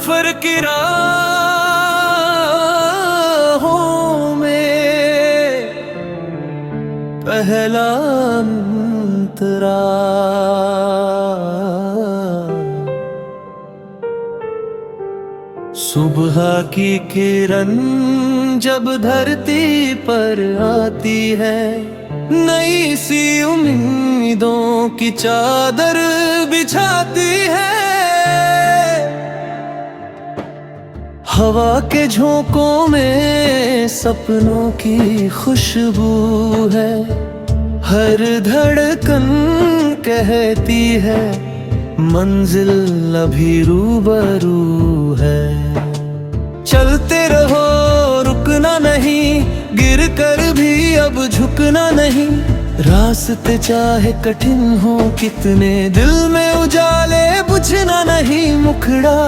सफर की राहों में पहला अंतरा। सुबह की किरण जब धरती पर आती है, नई सी उम्मीदों की चादर बिछाती है। हवा के झोंकों में सपनों की खुशबू है, हर धड़कन कहती है मंजिल अभी रूबरू है। चलते रहो रुकना नहीं, गिर कर भी अब झुकना नहीं। रास्ते चाहे कठिन हो कितने, दिल में उजाले बुझना नहीं मुखड़ा।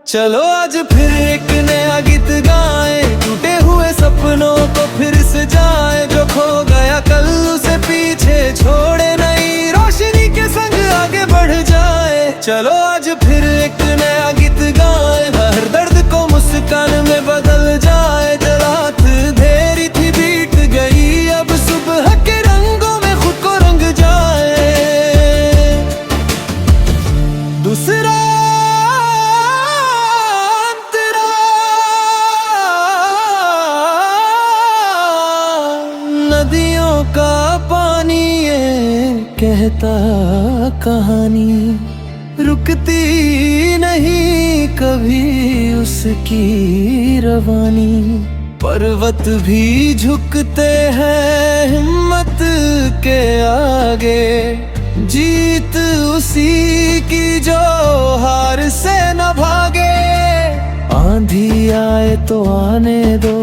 चलो आज फिर एक नया गीत गाएं, टूटे हुए सपनों को फिर से जाए। जो खो गया कल उसे पीछे छोड़े, नई रोशनी के संग आगे बढ़ जाए। चलो आज फिर एक नया गीत गाएं, हर दर्द को मुस्कान में बदल जाए। जो रात अंधेरी थी बीत गई, अब सुबह के रंगों में खुद को रंग जाए। दूसरा नदियों का पानी ये कहता कहानी, रुकती नहीं कभी उसकी रवानी। पर्वत भी झुकते हैं हिम्मत के आगे, जीत उसी की जो हार से न भागे। आंधी आए तो आने दो,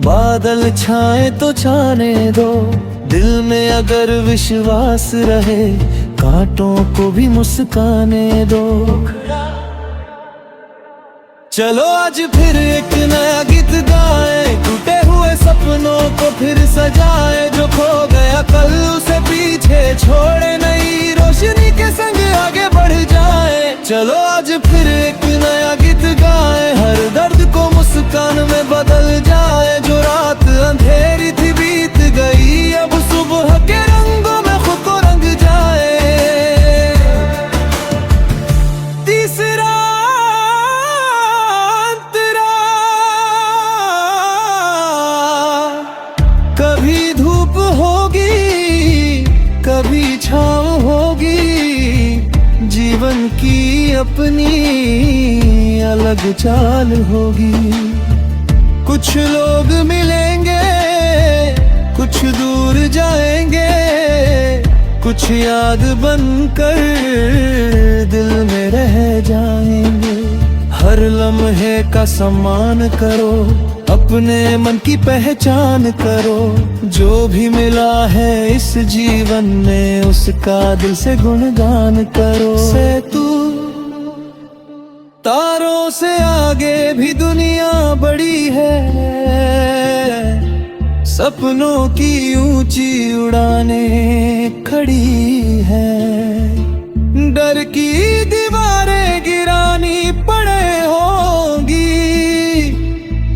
बादल छाए तो छाने दो। दिल में अगर विश्वास रहे, कांटों को भी मुस्काने दो। चलो आज फिर एक नया गीत गाएं, टूटे हुए सपनों को फिर सजाए। जो खो गया कल उसे पीछे छोड़े, नई रोशनी के संग आगे बढ़ जाए। चलो आज फिर एक नया गीत गाएं, हर दर्द को मुस्कान में बदल जाए। जो रात अंधेरी थी बीत गई, अब सुबह के रंगों में खुद को रंग जाए। तीसरा अंतरा, कभी धूप होगी कभी छाँव होगी, जीवन की अपनी अलग चाल होगी। कुछ लोग मिलेंगे कुछ दूर जाएंगे, कुछ याद बनकर दिल में रह जाएंगे। हर लम्हे का सम्मान करो, अपने मन की पहचान करो। जो भी मिला है इस जीवन में, उसका दिल से गुणगान करो। से तू तारों से आगे भी दुनिया बड़ी है, सपनों की ऊंची उड़ानें खड़ी है। डर की दीवारें गिरानी पड़े होंगी,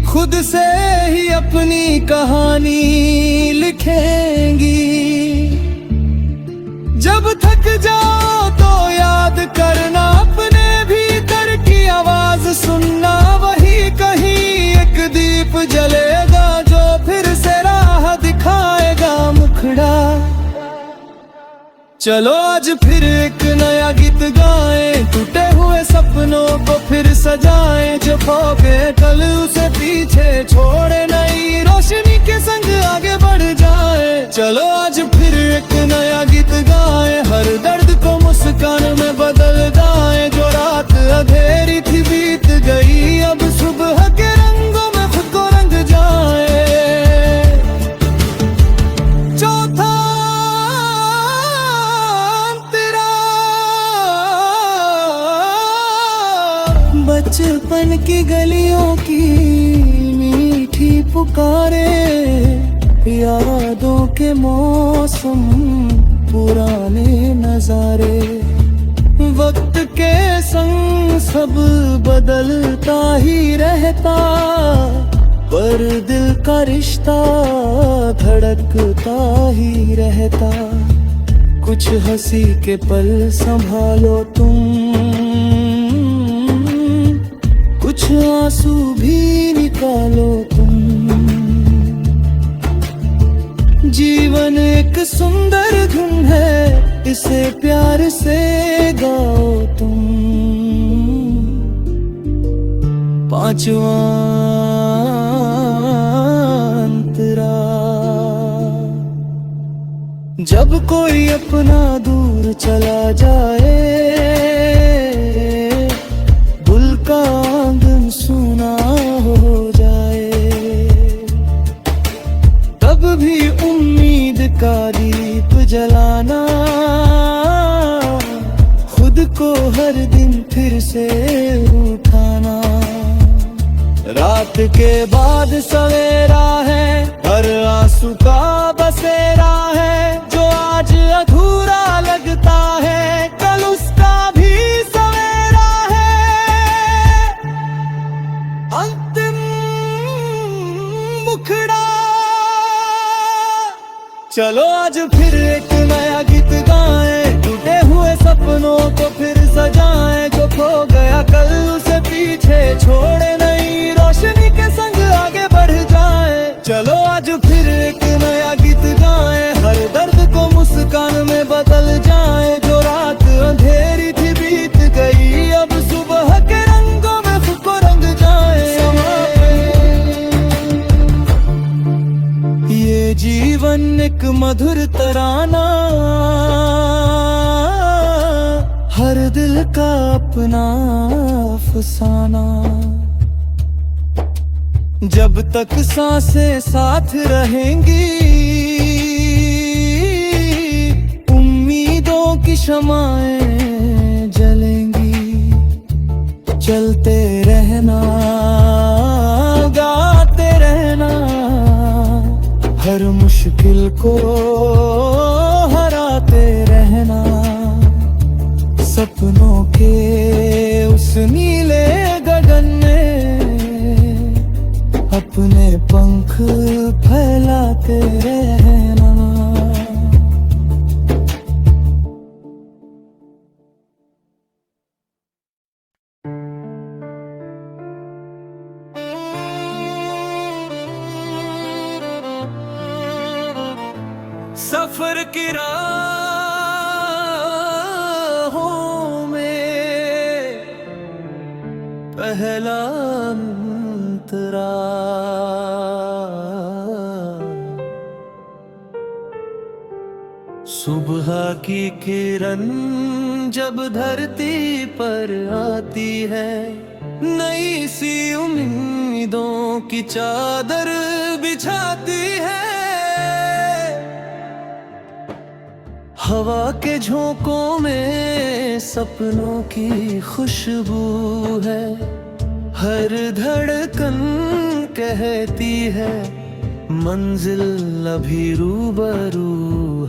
खुद से ही अपनी कहानी लिखेंगी। जब थक जाओ तो याद करना, अपने भीतर की आवाज सुनना। वही कहीं एक दीप जलेगा, जो फिर से राह दिखाएगा मुखड़ा। चलो आज फिर एक नया गीत गाएं, टूटे हुए सपनों को फिर सजाएं। जो खो गए कल उसे पीछे छोड़े, नई रोशनी के संग आगे बढ़ जाए। चलो आज फिर एक नया गीत गाएं, हर दर्द को मुस्कान में बदल जाए। जो रात अंधेरी थी बीत गई, अब सुबह के रंगों में खुद को रंग जाए। चौथा तेरा बचपन की गलियों की मीठी पुकारे, यादों के मौसम पुराने नजारे। वक्त के संग सब बदलता ही रहता, पर दिल का रिश्ता धड़कता ही रहता। कुछ हंसी के पल संभालो तुम, कुछ आंसू भी निकालो तुम। जीवन एक सुंदर धुन है, इसे प्यार से गाओ तुम। पांचवा अंतरा। जब कोई अपना दूर चला जाए, दिल का आंगन सूना हो जाए, तब भी उम्मीद का दीप जलाना, खुद को हर दिन फिर से उठाना। रात के बाद सवेरा है, हर आंसू का बसेरा है। जो आज अधूरा लगता है, कल उसका भी सवेरा है। अंतिम मुखड़ा। चलो आज फिर एक नया गीत गाएं, टूटे हुए सपनों को फिर सजाएं। जो खो गया कल उसे पीछे छोड़े नहीं, रोशनी के संग आगे बढ़ जाएं। चलो आज फिर एक नया गीत गाएं, हर दर्द को मुस्कान में बदल जाएं। जो रात अंधेरी थी बीत गई, अब सुबह के रंगों में खुद को रंग जाएं। ये जीवन एक मधुर तराना, हर दिल का अपना अफसाना। जब तक सांसें साथ रहेंगी, उम्मीदों की शमाएं जलेंगी। चलते रहना, गाते रहना, हर मुश्किल को हराते रहना। सपनों के उस नीले गगन में अपने पंख फैलाते रहना। सफर की राहों में पहला अंतरा। सुबह की किरण जब धरती पर आती है, नई सी उम्मीदों की चादर बिछाती है। हवा के झोंकों में सपनों की खुशबू है, हर धड़कन कहती है मंजिल अभी रूबरू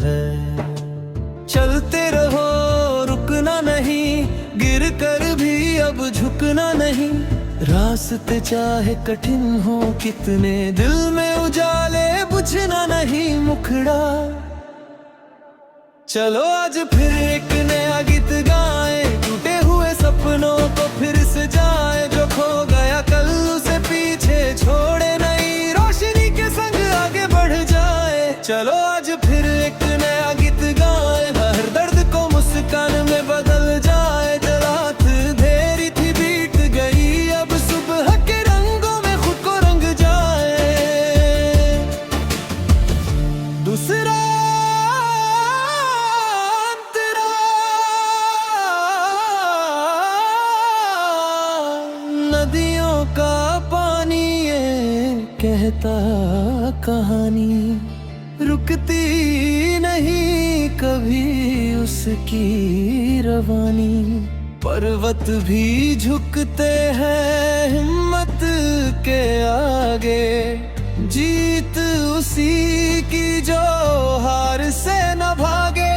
है। चलते रहो, रुकना नहीं, गिर कर भी अब झुकना नहीं। रास्ते चाहे कठिन हो कितने, दिल में उजाले बुझना नहीं मुखड़ा। चलो आज फिर एक नया गीत गाएं, टूटे हुए सपनों को फिर सजाएं। जो खो गया कल उसे पीछे छोड़े नहीं, रोशनी के संग आगे बढ़ जाए। चलो आज फिर एक नया गीत गाएं, हर दर्द को मुस्कान में बदल जाए। जो रात अंधेरी थी बीत गई, अब सुबह के रंगों में खुद को रंग जाए। दूसरा नदियों का पानी ये कहता कहानी, रुकती नहीं कभी उसकी रवानी। पर्वत भी झुकते हैं हिम्मत के आगे, जीत उसी की जो हार से न भागे।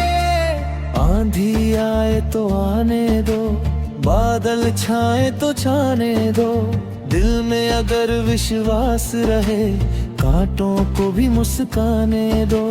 आंधी आए तो आने दो, बादल छाए तो छाने दो, दिल में अगर विश्वास रहे कांटों को भी मुस्काने दो।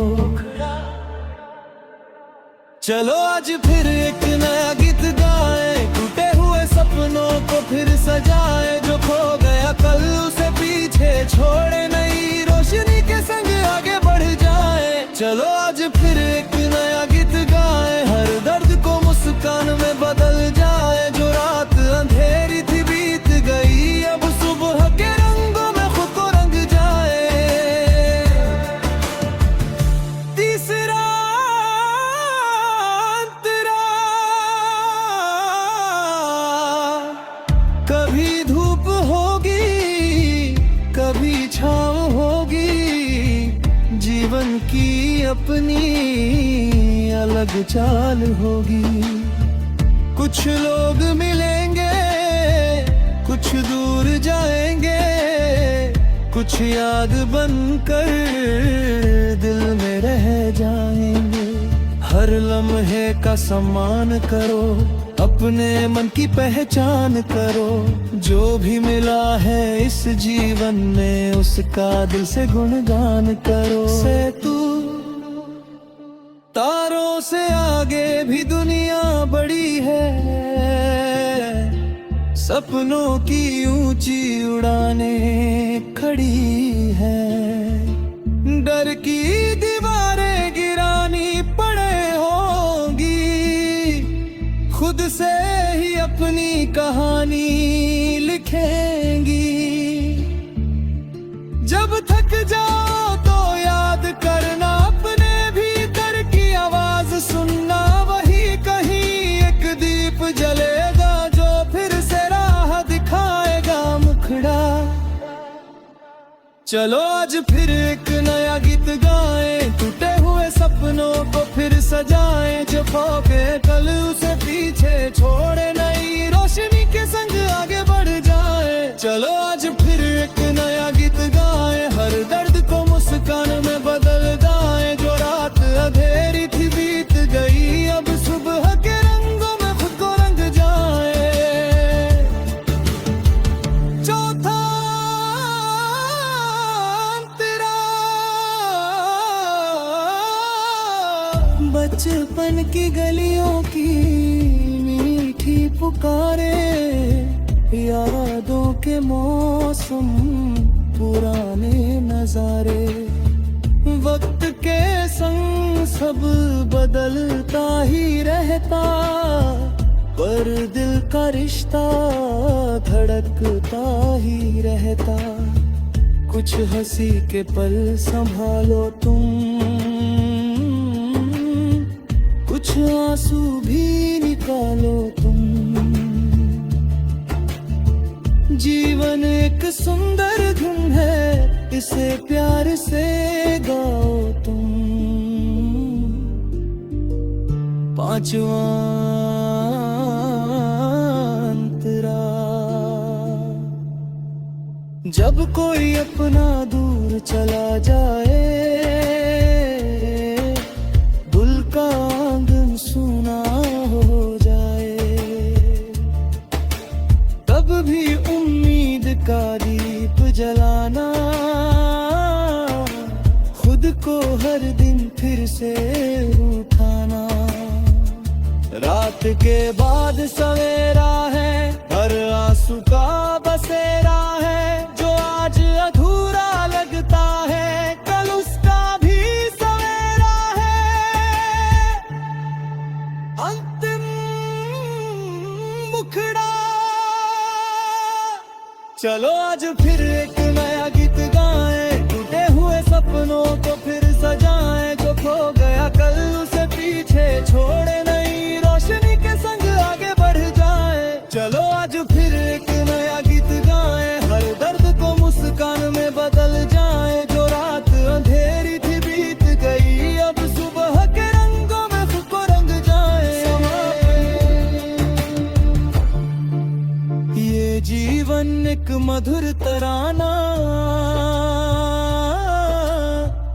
चलो आज फिर एक नया गीत गाए, टूटे हुए सपनों को फिर सजाए, जो खो गया कल उसे पीछे छोड़े, नई रोशनी के संग आगे बढ़ जाए। चलो आज फिर एक नया गीत गाए, हर दर्द को मुस्कान में बदल जाए, जो रात अंधेरी थी बीत गई, अब सुबह के रंगों में खुद को रंग जाए। तीसरा अंतरा, कभी धूप होगी कभी छाँव होगी, जीवन की अपनी अलग चाल होगी। कुछ लोग मिलेंगे कुछ दूर जाएंगे, कुछ याद बनकर दिल में रह जाएंगे। हर लम्हे का सम्मान करो, अपने मन की पहचान करो, जो भी मिला है इस जीवन में उसका दिल से गुणगान करो। से तू तारों से आगे भी दुनिया बड़ी है, सपनों की ऊंची उड़ानें खड़ी है, डर की दीवारें गिरानी पड़े होंगी, खुद से ही अपनी कहानी लिखेंगी। जब थक जाओ तो याद करना, अपने भीतर की आवाज सुनना, वही कहीं एक दीप जलेगा जो फिर से राह दिखाएगा मुखड़ा। चलो आज फिर एक नया गीत गाए, टूटे हुए सपनों को फिर सजाए, जो खो के कल उसे पीछे छोड़े, नई रोशनी के संग आगे बढ़ जाए। चलो आज फिर एक नया गीत गाए, हर दर्द को मुस्कान में बदल जाए, जो रात अंधेरी थी बीत गई, अब सुबह के रंगों में खुद को रंग जाए। चौथा अंतरा, बचपन की गलियों की मीठी पुकारे, यादों के मौसम पुराने नजारे, वक्त के संग सब बदलता ही रहता, पर दिल का रिश्ता धड़कता ही रहता। कुछ हंसी के पल संभालो तुम, कुछ आंसू भी निकालो तुम। जीवन एक सुंदर धुन है, इसे प्यार से गाओ तुम। पांचवा अंतरा, जब कोई अपना दूर चला जाए, दिल का आंगन सूना हो जाए, तब भी उम्मीद का दीप जलाना, खुद को हर दिन फिर से उठाना। रात के बाद सवेरा है, हर आंसू का बसेरा है, जो आज अधूरा लगता है कल उसका भी सवेरा है। अंतिम मुखड़ा, चलो आज फिर एक नया गीत गाए, टूटे हुए सपनों को फिर सजाए, जो खो गया कल उसे पीछे छोड़े, नई रोशनी के संग आगे बढ़ जाए। चलो आज फिर एक नया गीत गाए, हर दर्द को मुस्कान में बदल जाए, जो रात अंधेरी थी बीत गई, अब सुबह के रंगों में खुद को रंग जाए। ये जीवन एक मधुर तराना,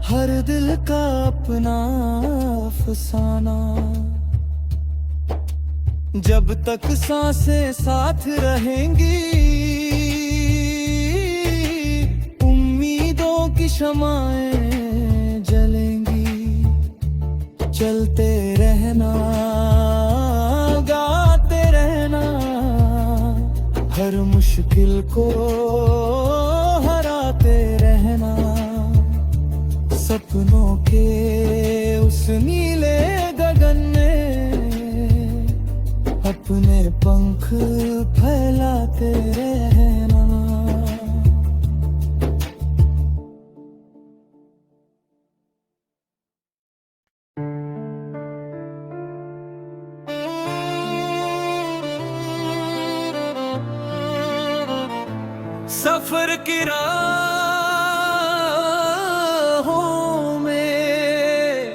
हर दिल का अपना अफसाना, जब तक सांसें साथ रहेंगी, उम्मीदों की शमाएं जलेंगी। चलते रहना, गाते रहना, हर मुश्किल को हराते रहना। सपनों के उस नीले गगन में अपने पंख फैलाते रहना। सफर की राहों में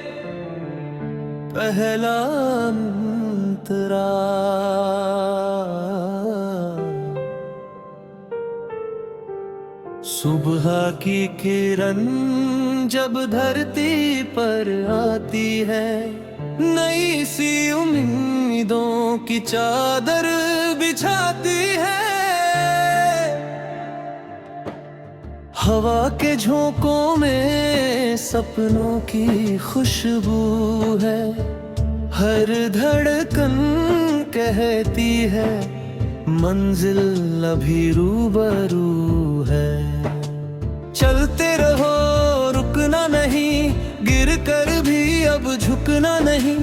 पहला अंतरा, सुबह की किरण जब धरती पर आती है, नई सी उम्मीदों की चादर बिछाती है। हवा के झोंकों में सपनों की खुशबू है, हर धड़कन कहती है मंजिल अभी रूबरू है। चलते रहो, रुकना नहीं, गिर कर भी अब झुकना नहीं।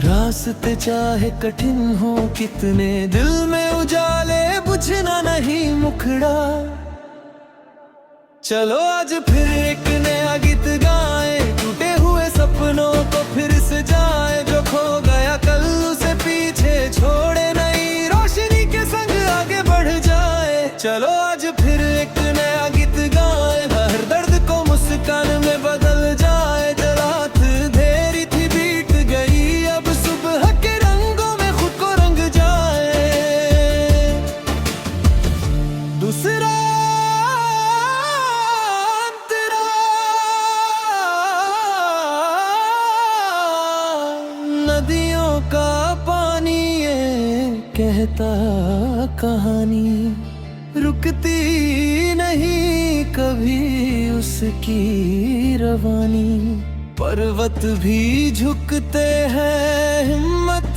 रास्ते चाहे कठिन हो कितने, दिल में उजाले बुझना नहीं मुखड़ा। चलो आज फिर एक नया गीत गाएं, टूटे हुए सपनों को फिर सजाएं। जो खो गया कल उसे पीछे छोड़े, नई रोशनी के संग आगे बढ़ जाए। चलो आज फिर एक नया गीत गाएं, हर दर्द को मुस्कान में बदल जाए। जो रात अंधेरी थी बीत गई, अब सुबह के रंगों में खुद को रंग जाए। दूसरा नदियों का पानी ये कहता कहानी, रुकती नहीं कभी उसकी रवानी। पर्वत भी झुकते हैं हिम्मत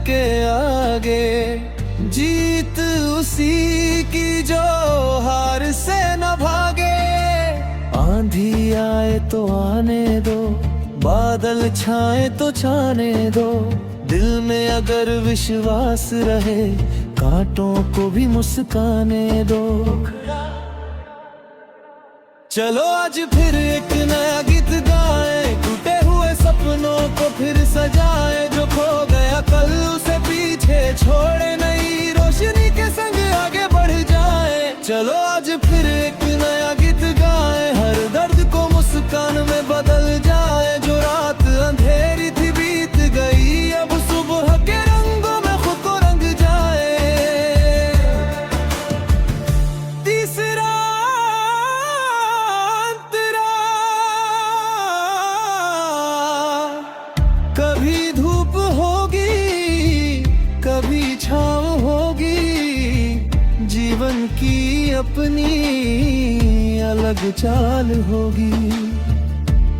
के आगे, जीत उसी की जो हार से न भागे। आंधी आए तो आने दो, बादल छाए तो छाने दो। दिल में अगर विश्वास रहे, कांटों को भी मुस्काने दो। चलो आज फिर एक नया गीत गाएं, टूटे हुए सपनों को फिर सजाएं। जो खो गया कल उसे पीछे छोड़े, नई रोशनी के संग आगे बढ़ जाए। चलो आज फिर एक नया गीत गाएं, हर दर्द को मुस्कान में बदल जाए। जो रात अंधेरी थी बीत गई, अब सुबह के रंगों में खुद को रंग जाए। तीसरा अंतरा, कभी धूप होगी कभी छाँव होगी, जीवन की अपनी अलग चाल होगी।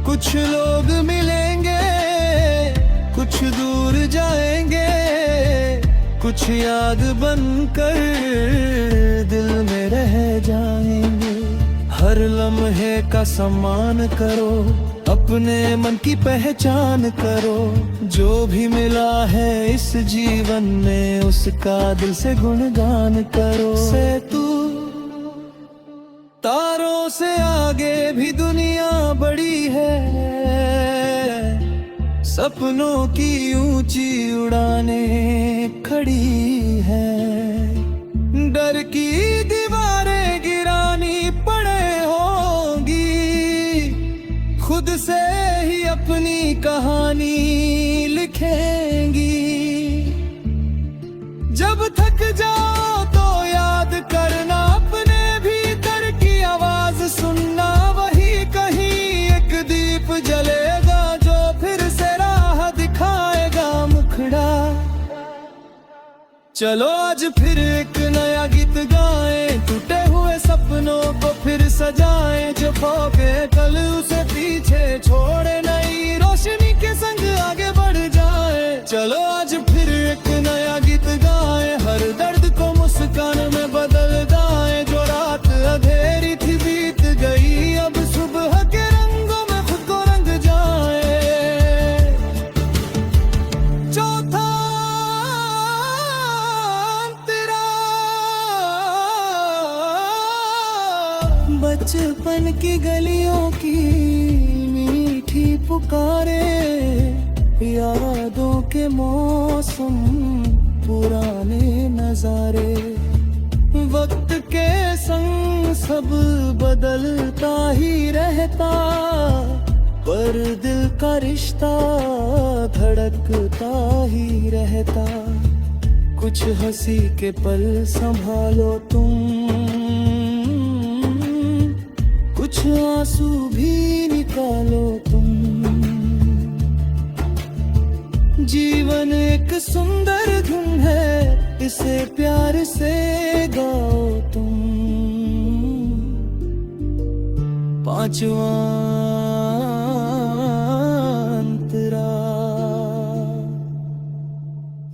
कुछ लोग मिलेंगे, कुछ दूर जाएंगे, कुछ याद बनकर दिल में रह जाएंगे। हर लम्हे का सम्मान करो, अपने मन की पहचान करो। जो भी मिला है इस जीवन में, उसका दिल से गुणगान करो। से तू तारों से आगे भी दुनिया बड़ी है, सपनों की ऊंची उड़ाने खड़ी है। डर की दीवारें गिरानी पड़े होंगी, खुद से ही अपनी कहानी लिखेंगी। जब थक जाओ तो याद करना, अपने भीतर की आवाज सुनना। वही कहीं एक दीप जलेगा, जो फिर से राह दिखाएगा मुखड़ा। चलो आज फिर एक नया गीत गाएं, टूटे हुए सपनों को फिर सजाएं। जो खो गए कल उसे पीछे छोड़े, नई रोशनी के संग आगे बढ़ जाए। चलो आज फिर एक नया गीत गाएं, हर दर्द को मुस्कान में बदल जाए। जो रात अंधेरी थी बीत गई, अब सुबह के रंगों में खुद को रंग जाए। चौथा बचपन की गलियों की मीठी पुकारे, यादों के मौसम पुराने नजारे। वक्त के संग सब बदलता ही रहता, पर दिल का रिश्ता धड़कता ही रहता। कुछ हंसी के पल संभालो तुम, कुछ आंसू भी निकालो तुम। जीवन एक सुंदर धुन है, इसे प्यार से गाओ तुम। पांचवा अंतरा,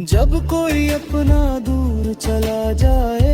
जब कोई अपना दूर चला जाए,